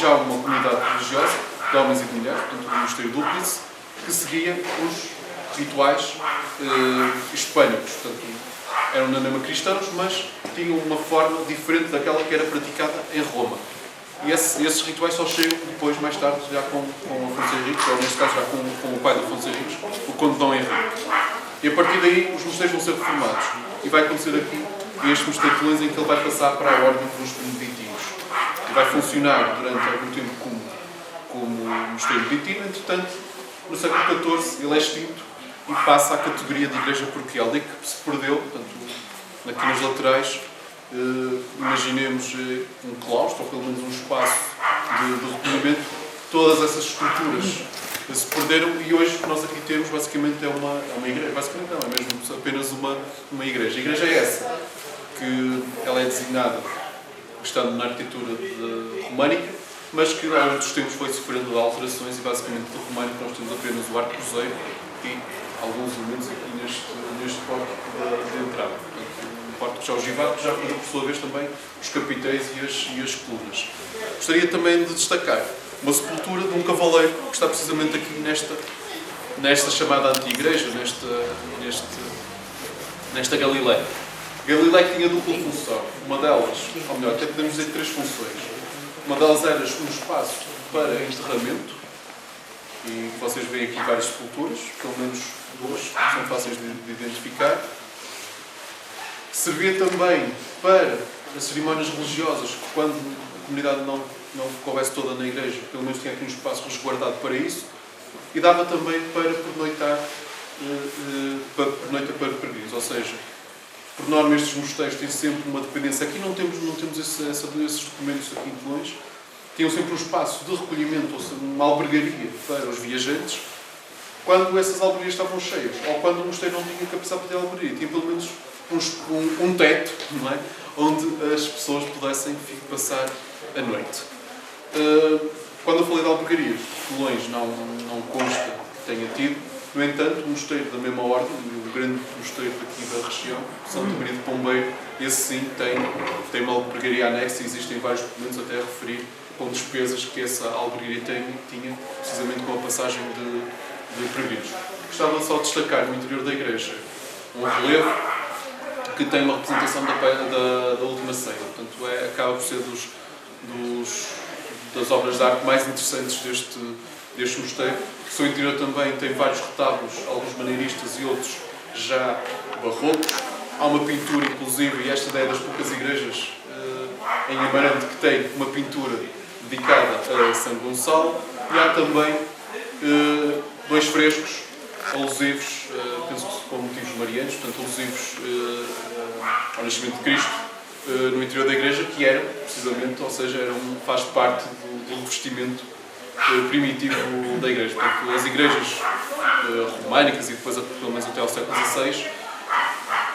já uma comunidade religiosa, de homens e de mulheres, portanto, o mosteiro Duplice, que seguia os rituais hispânicos. Portanto, eram na mesma cristãos, mas tinham uma forma diferente daquela que era praticada em Roma. E esses rituais só chegam depois, mais tarde, já com Afonso Henriques, ou neste caso já com o pai de Afonso Henriques, o conde Dom Henrique. E a partir daí os mosteiros vão ser reformados. E vai acontecer aqui este mosteiro de Lens, em que ele vai passar para a ordem dos beneditinos. E vai funcionar durante algum tempo como mosteiro beneditino. Entretanto, no século XIV ele é extinto e passa à categoria de igreja paroquial. Daí que se perdeu, portanto, aqui nas laterais, imaginemos um claustro, ou pelo menos um espaço de recolhimento. Todas essas estruturas se perderam e hoje o que nós aqui temos basicamente é uma igreja. Basicamente não, é mesmo apenas uma igreja. A igreja é essa, que ela é designada estando na arquitetura românica, mas que ao longo dos tempos foi sofrendo alterações e basicamente do românico nós temos apenas o arco cruzeiro e alguns elementos aqui neste pórtico de entrada. O pórtico já ogival, que já foi por sua vez também os capiteis e as colunas. Gostaria também de destacar uma sepultura de um cavaleiro que está precisamente aqui nesta chamada antiga igreja, nesta Galileia. Galileia tinha dupla função. Uma delas, ou melhor, até podemos dizer três funções. Uma delas era um espaço para enterramento, e vocês veem aqui várias sepulturas, pelo menos duas, que são fáceis de identificar. Servia também para as cerimónias religiosas, quando a comunidade não coubesse toda na igreja, pelo menos tinha aqui um espaço resguardado para isso, e dava também para pernoitar para peregrinos, ou seja, por norma estes mosteiros têm sempre uma dependência. Aqui não temos esses documentos aqui de longe. Tinham sempre um espaço de recolhimento, ou seja, uma albergaria para os viajantes, quando essas albergarias estavam cheias, ou quando o mosteiro não tinha capacidade para ter albergaria. Tinha pelo menos um teto, não é? Onde as pessoas pudessem passar a noite. Quando eu falei de albergarias, Colões não consta que tenha tido. No entanto, o mosteiro da mesma ordem, o grande mosteiro aqui da região, Santa Maria de Pombeiro, esse sim tem uma albergaria anexa e existem vários documentos até a referir com despesas que essa albergaria tinha, precisamente com a passagem de peregrinos. Gostava só de destacar no interior da igreja um relevo que tem uma representação da última ceia. Portanto, acaba por ser das obras de arte mais interessantes deste mosteiro. O seu interior também tem vários retábulos, alguns maneiristas e outros já barrocos. Há uma pintura, inclusive, e esta é das poucas igrejas em Amarante que tem uma pintura dedicada a São Gonçalo, e há também dois frescos alusivos, penso que com motivos marianos, portanto alusivos ao nascimento de Cristo, no interior da igreja, que era, precisamente, ou seja, faz parte do revestimento primitivo da igreja. Portanto, as igrejas românicas e depois, pelo menos até ao século XVI,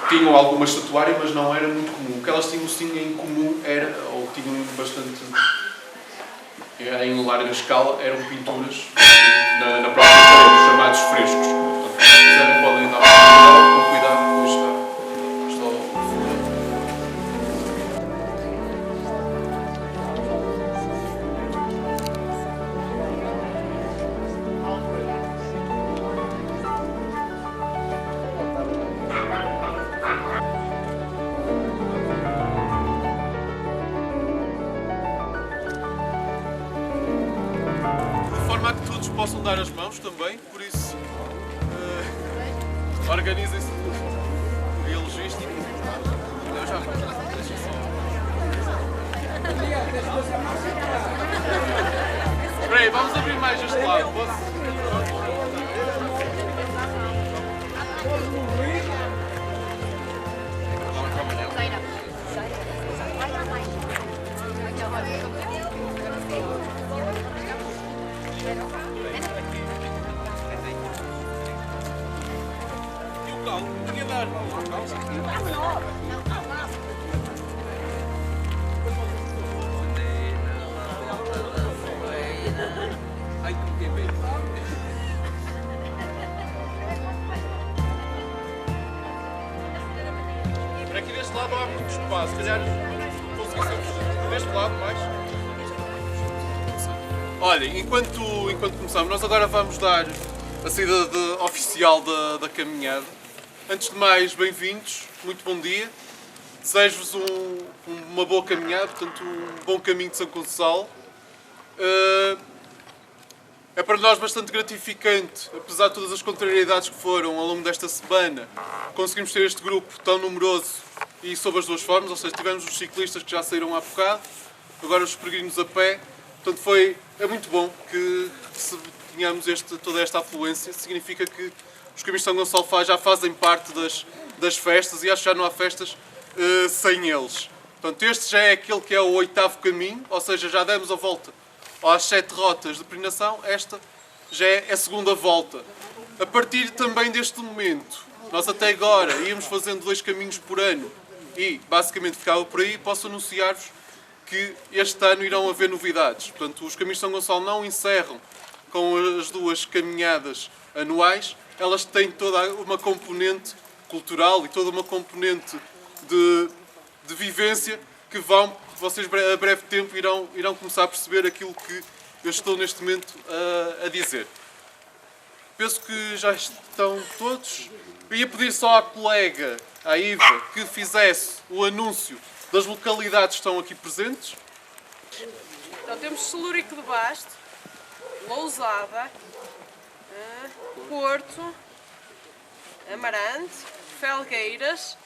tinham alguma estatuária, mas não era muito comum. O que elas tinham sim em comum ou tinham bastante em larga escala, eram pinturas na própria parede, os chamados frescos. Portanto, se quiserem podem dar uma com cuidado, depois está ao fundo. De forma a que todos possam dar as mãos também, por isso organizem-se via logística. Eu já deixa só. Espera aí, vamos abrir mais este lado. Aqui deste lado não há muito espaço, se calhar conseguimos deste lado mais. Olhem, enquanto começamos, nós agora vamos dar a saída oficial da caminhada. Antes de mais, bem-vindos, muito bom dia. Desejo-vos uma boa caminhada, portanto, um bom caminho de São Gonçalo. É para nós bastante gratificante, apesar de todas as contrariedades que foram ao longo desta semana, conseguimos ter este grupo tão numeroso e sob as duas formas, ou seja, tivemos os ciclistas que já saíram há bocado, agora os peregrinos a pé. Portanto, é muito bom que tenhamos toda esta afluência. Significa que os caminhos de São Gonçalo já fazem parte das festas e acho que já não há festas sem eles. Portanto, este já é aquele que é o 8º caminho, ou seja, já demos a volta às 7 rotas de peregrinação. Esta já é a segunda volta. A partir também deste momento, nós até agora íamos fazendo 2 caminhos por ano e basicamente ficava por aí. Posso anunciar-vos que este ano irão haver novidades. Portanto, os caminhos de São Gonçalo não encerram com as 2 caminhadas anuais. Elas têm toda uma componente cultural e toda uma componente de vivência que vocês a breve tempo irão começar a perceber aquilo que eu estou neste momento a dizer. Penso que já estão todos. Eu ia pedir só à colega, à Iva, que fizesse o anúncio das localidades que estão aqui presentes. Então temos Celúrico de Basto, Lousada, Porto, Amarante, Felgueiras,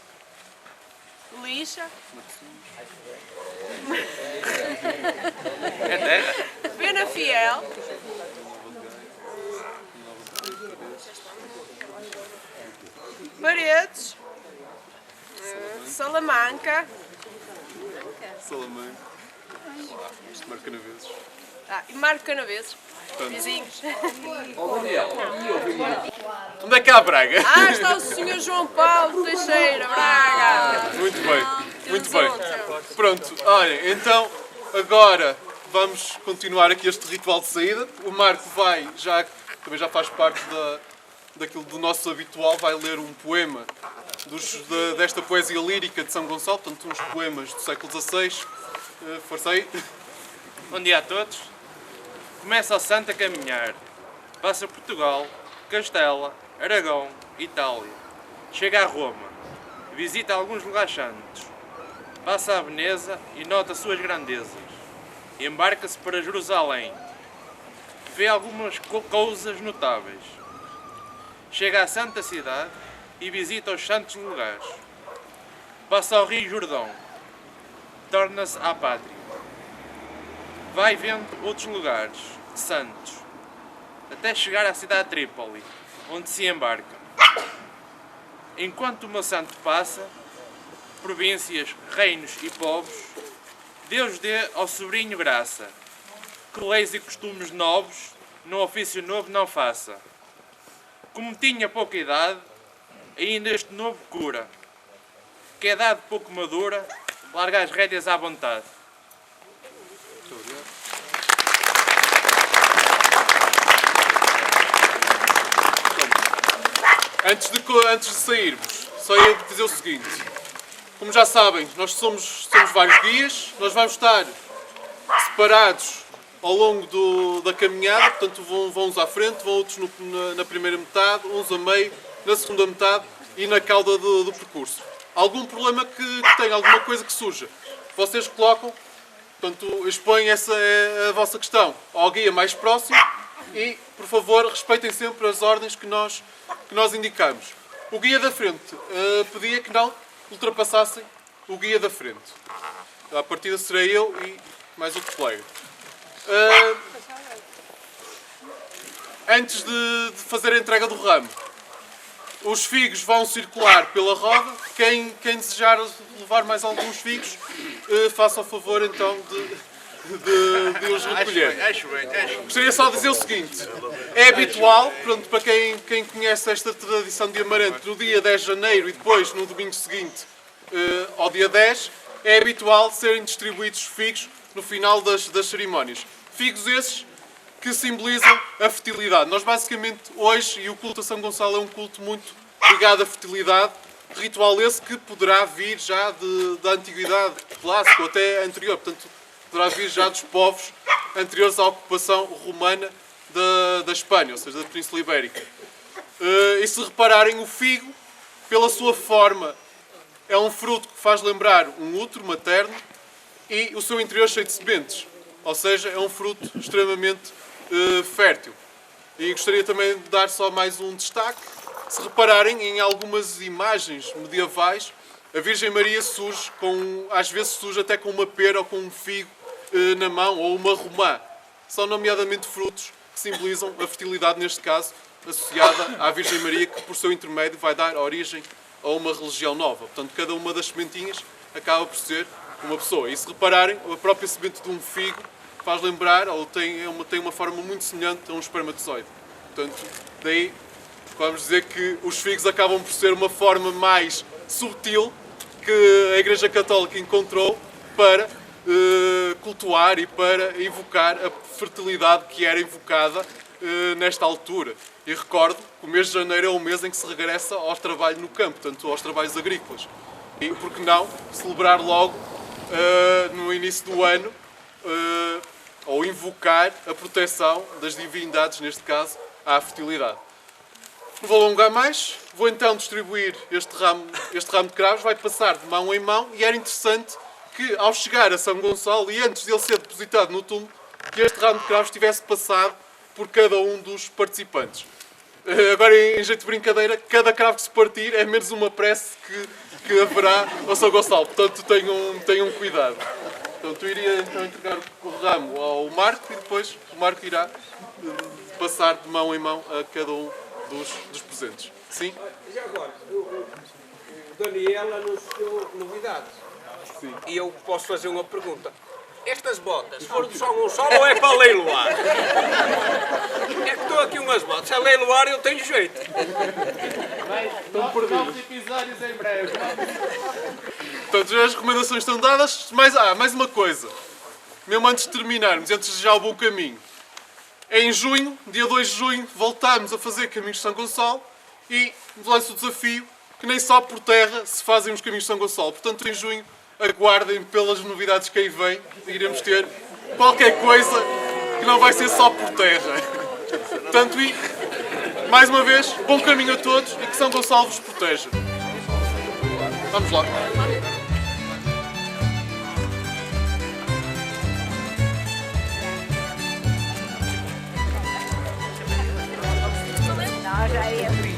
Lixa, Penafiel, Paredes, Salamanca, Marcanaveses. E Marco Canaveses, vizinhos. Onde é que há a Braga? Está o Sr. João Paulo Teixeira, Braga. Muito bem, muito bem. Pronto, olhem, então agora vamos continuar aqui este ritual de saída. O Marco também já faz parte daquilo do nosso habitual, vai ler um poema desta poesia lírica de São Gonçalo, portanto uns poemas do século XVI. Força aí. Bom dia a todos. Começa o santo a caminhar. Passa Portugal, Castela, Aragão, Itália. Chega a Roma. Visita alguns lugares santos. Passa a Veneza e nota suas grandezas. Embarca-se para Jerusalém. Vê algumas coisas notáveis. Chega à Santa Cidade e visita os santos lugares. Passa ao Rio Jordão. Torna-se à pátria. Vai vendo outros lugares santos, até chegar à cidade de Trípoli, onde se embarca. Enquanto o meu santo passa, províncias, reinos e povos, Deus dê ao sobrinho graça, que leis e costumes novos, num ofício novo não faça. Como tinha pouca idade, ainda este novo cura, que é dado pouco madura, larga as rédeas à vontade. Muito obrigado. Antes de sairmos, só ia dizer o seguinte. Como já sabem, nós somos vários guias, nós vamos estar separados ao longo da caminhada, portanto vão uns à frente, vão outros na primeira metade, uns a meio, na segunda metade e na cauda do percurso. Algum problema que tenha, alguma coisa que surja, vocês colocam, portanto expõem essa a vossa questão ao guia mais próximo e, por favor, respeitem sempre as ordens que nós indicamos. O guia da frente pedia que não ultrapassassem o guia da frente. À partida serei eu e mais outro colega. Antes de fazer a entrega do ramo, os figos vão circular pela roda. Quem desejar levar mais alguns figos, faça o favor então de os recolher. Acho bem. Gostaria só de dizer o seguinte: é habitual, pronto, para quem conhece esta tradição de Amarante, no dia 10 de janeiro e depois no domingo seguinte ao dia 10, é habitual serem distribuídos figos no final das cerimónias. Figos esses que simbolizam a fertilidade. Nós basicamente hoje, e o culto a São Gonçalo é um culto muito ligado à fertilidade, ritual esse que poderá vir já da antiguidade clássica ou até anterior. Portanto, poderá vir já dos povos anteriores à ocupação romana da Espanha, ou seja, da Península Ibérica. E se repararem, o figo, pela sua forma, é um fruto que faz lembrar um útero materno e o seu interior cheio de sementes, ou seja, é um fruto extremamente fértil. E gostaria também de dar só mais um destaque. Se repararem, em algumas imagens medievais, a Virgem Maria surge às vezes surge até com uma pera ou com um figo na mão, ou uma romã. São nomeadamente frutos que simbolizam a fertilidade, neste caso, associada à Virgem Maria, que por seu intermédio vai dar origem a uma religião nova. Portanto, cada uma das sementinhas acaba por ser uma pessoa. E se repararem, a própria semente de um figo faz lembrar, ou tem uma forma muito semelhante a um espermatozoide. Portanto, daí vamos dizer que os figos acabam por ser uma forma mais subtil que a Igreja Católica encontrou para cultuar e para invocar a fertilidade que era invocada nesta altura. E recordo que o mês de janeiro é o mês em que se regressa ao trabalho no campo, portanto aos trabalhos agrícolas. E por que não celebrar logo no início do ano ou invocar a proteção das divindades, neste caso, à fertilidade. Não vou alongar mais, vou então distribuir este ramo de cravos, vai passar de mão em mão e era interessante que ao chegar a São Gonçalo e antes de ele ser depositado no túmulo, que este ramo de cravos tivesse passado por cada um dos participantes. Agora, em jeito de brincadeira, cada cravo que se partir é menos uma prece que haverá ao São Gonçalo, portanto tenham cuidado. Portanto, eu iria então entregar o ramo ao Marco e depois o Marco irá passar de mão em mão a cada um dos presentes. Sim? Já agora, o Daniel anunciou novidades. Sim. E eu posso fazer uma pergunta. Estas botas foram do São Gonçalo ou é para leiloar? É que estou aqui umas botas. Se é leiloar eu tenho jeito. Novos episódios em breve. Portanto, as recomendações estão dadas. Mais uma coisa. Mesmo antes de terminarmos, antes de desejar o bom caminho. Em junho, dia 2 de junho, voltamos a fazer caminhos de São Gonçalo e lanço o desafio que nem só por terra se fazem os caminhos de São Gonçalo. Portanto, em junho, aguardem pelas novidades que aí vem. Iremos ter qualquer coisa que não vai ser só por terra. Portanto, e, mais uma vez, bom caminho a todos e que São Gonçalo vos proteja. Vamos lá. Já ia.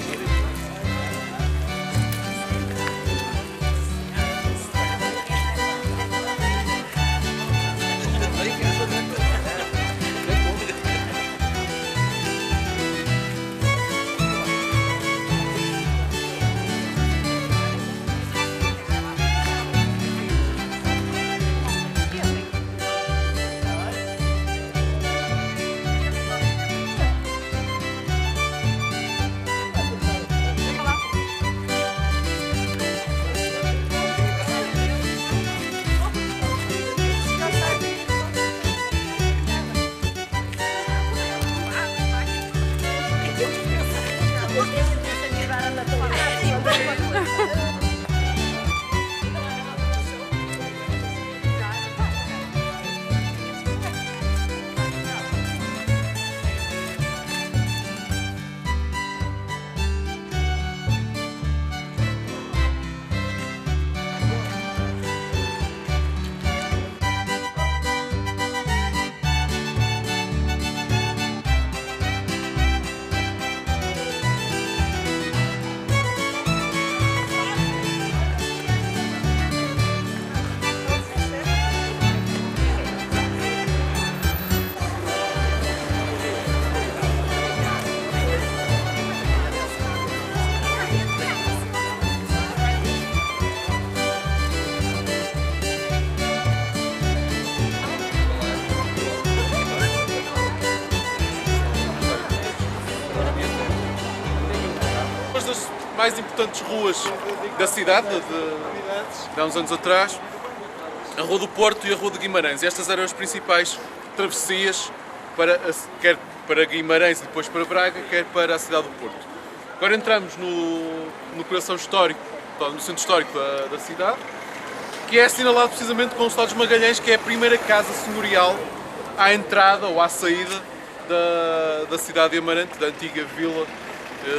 Mais importantes ruas da cidade, de há uns anos atrás, a Rua do Porto e a Rua de Guimarães. Estas eram as principais travessias quer para Guimarães e depois para Braga, quer para a cidade do Porto. Agora entramos no coração histórico, no centro histórico da cidade, que é assinalado precisamente com o Estado dos Magalhães, que é a primeira casa senhorial à entrada ou à saída da cidade de Amarante, da antiga vila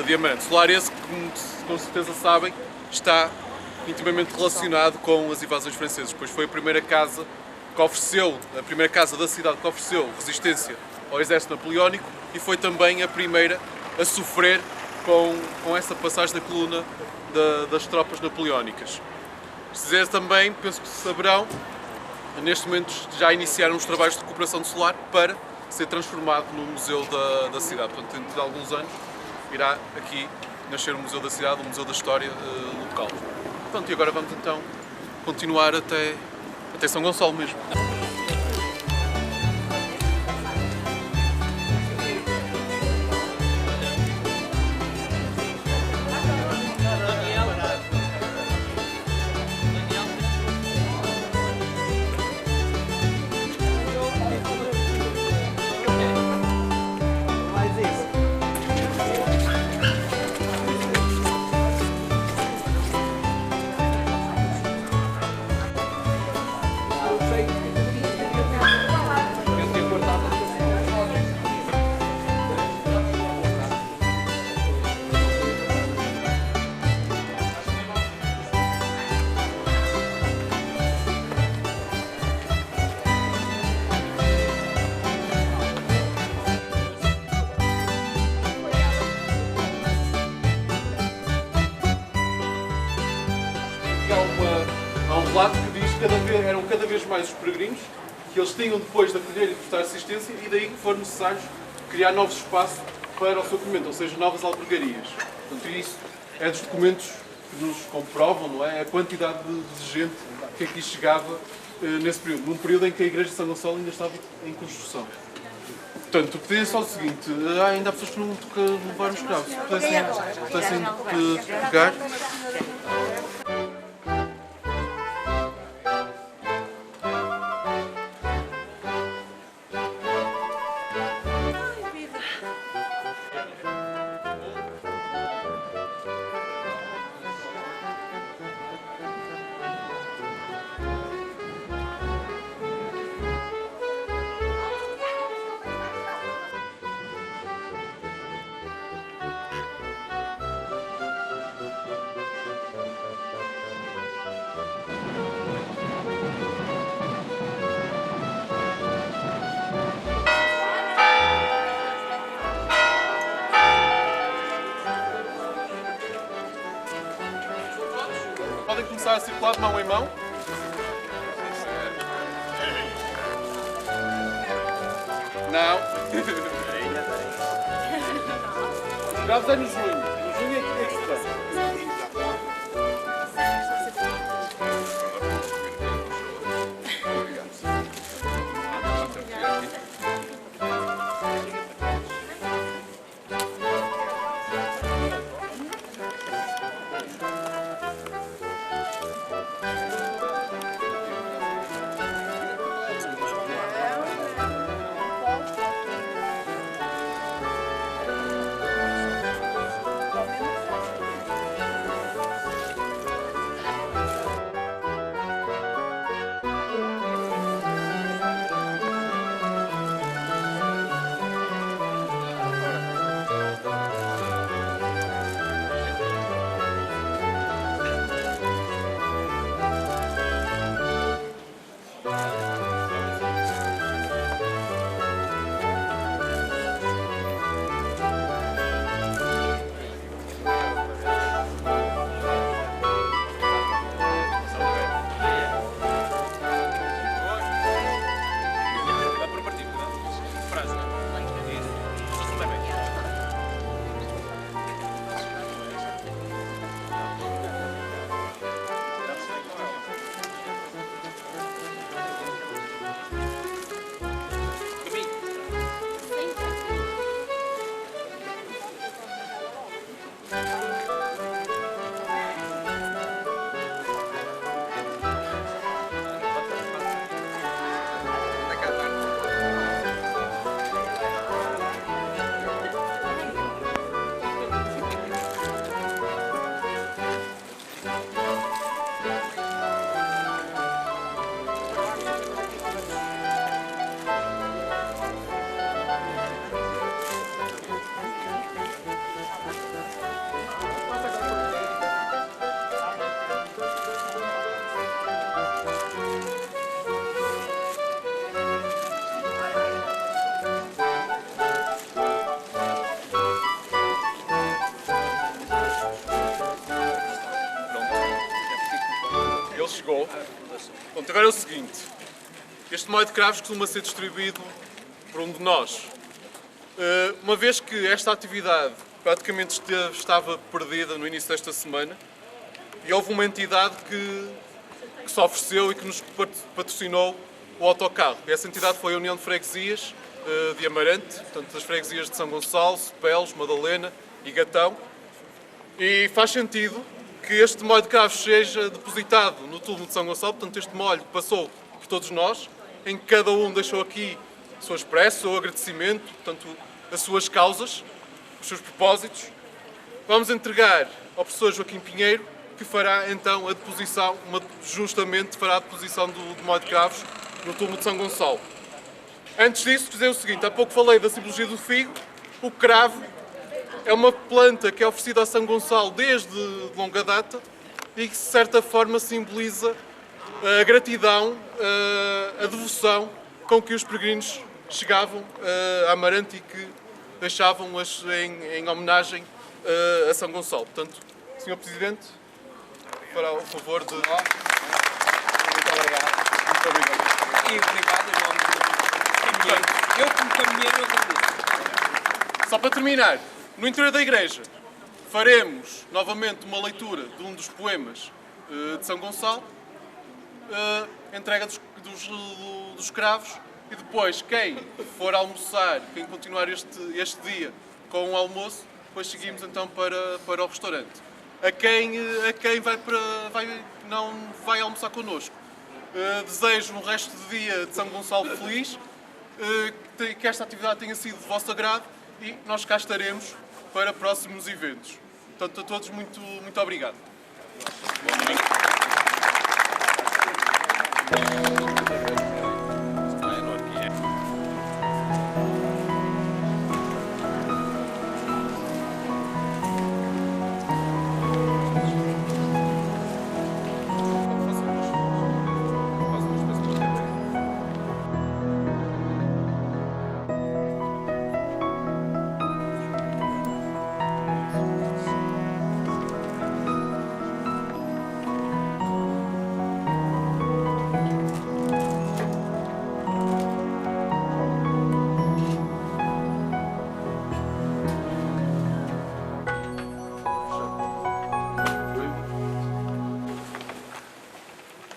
de Amarante. Solar esse que, como com certeza sabem, está intimamente relacionado com as invasões francesas, pois foi a primeira casa que ofereceu, a primeira casa da cidade que ofereceu resistência ao exército napoleónico e foi também a primeira a sofrer com essa passagem da coluna das tropas napoleónicas. Se dizer também, penso que saberão, neste momento já iniciaram os trabalhos de recuperação do solar para ser transformado no museu da cidade. Portanto, dentro de alguns anos irá aqui nascer o Museu da Cidade, o Museu da História local. Pronto, e agora vamos então continuar até São Gonçalo mesmo. Há um relato que diz que eram cada vez mais os peregrinos que eles tinham depois de acolher e prestar assistência e daí que foram necessários criar novos espaços para o seu acolhimento, ou seja, novas albergarias. Portanto, isso é dos documentos que nos comprovam, não é? A quantidade de gente que aqui chegava nesse período, num período em que a Igreja de São Gonçalo ainda estava em construção. Portanto, pedia só o seguinte, ainda há pessoas que não levaram os escravos, se pudessem pegar. Podem começar a circular de mão em mão. Não. Graves é no junho. No junho é que se faz. Pronto, agora é o seguinte. Este molho de cravos costuma ser distribuído por um de nós. Uma vez que esta atividade praticamente estava perdida no início desta semana e houve uma entidade que se ofereceu e que nos patrocinou o autocarro. E essa entidade foi a União de Freguesias de Amarante, portanto das freguesias de São Gonçalo, Cepelos, Madalena e Gatão. E faz sentido que este molho de cravos seja depositado no túmulo de São Gonçalo, portanto este molho passou por todos nós, em que cada um deixou aqui a sua expressa, o seu agradecimento, portanto as suas causas, os seus propósitos. Vamos entregar ao professor Joaquim Pinheiro, que fará então a deposição, justamente fará a deposição do molho de cravos no túmulo de São Gonçalo. Antes disso, dizer o seguinte, há pouco falei da simbologia do figo. O cravo é uma planta que é oferecida a São Gonçalo desde longa data e que de certa forma simboliza a gratidão, a devoção com que os peregrinos chegavam a Amarante e que deixavam-as em homenagem a São Gonçalo. Portanto, Sr. Presidente, fará o favor de... Muito obrigado. Muito obrigado. E obrigado em nome do caminheiro. Eu como caminheiro agradeço. Só para terminar, no interior da igreja faremos novamente uma leitura de um dos poemas de São Gonçalo, entrega dos cravos, e depois quem for almoçar, quem continuar este dia com um almoço, depois seguimos então para o restaurante. A quem não vai almoçar connosco, desejo um resto de dia de São Gonçalo feliz, que esta atividade tenha sido de vosso agrado e nós cá estaremos para próximos eventos. Portanto, a todos muito obrigado.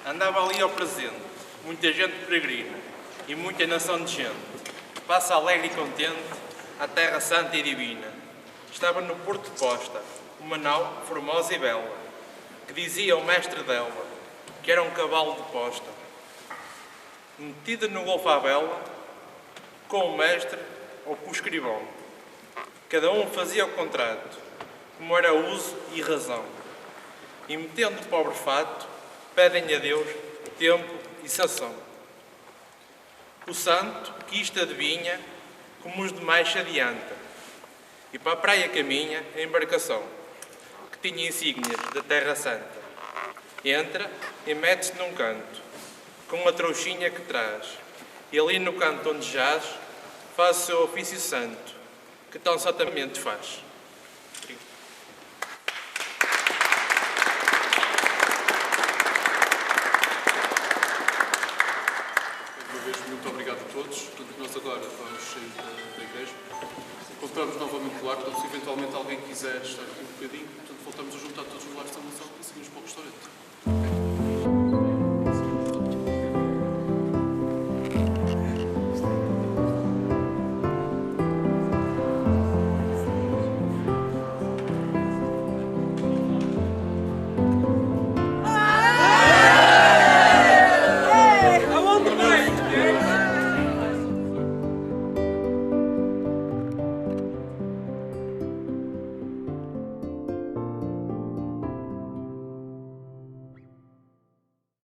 Andava ali ao presente, muita gente peregrina e muita nação de gente. Passa alegre e contente à terra santa e divina. Estava no porto de Posta, uma nau formosa e bela, que dizia o mestre dela, que era um cavalo de posta. Metida no golfo à vela, com o mestre ou com o escrivão. Cada um fazia o contrato, como era uso e razão. E metendo o pobre fato, pedem a Deus tempo e sação. O santo, que isto adivinha, como os demais se adianta, e para a praia caminha a embarcação, que tinha insígnias da Terra Santa. Entra e mete-se num canto, com a trouxinha que traz, e ali no canto onde jaz, faz o seu ofício santo, que tão santamente faz. Muito obrigado a todos. Portanto, nós agora vamos sair da igreja. Voltamos novamente lá. Portanto, se eventualmente alguém quiser estar aqui um bocadinho, portanto, voltamos a juntar todos os lares de São Gonçalo e seguimos para o restaurante.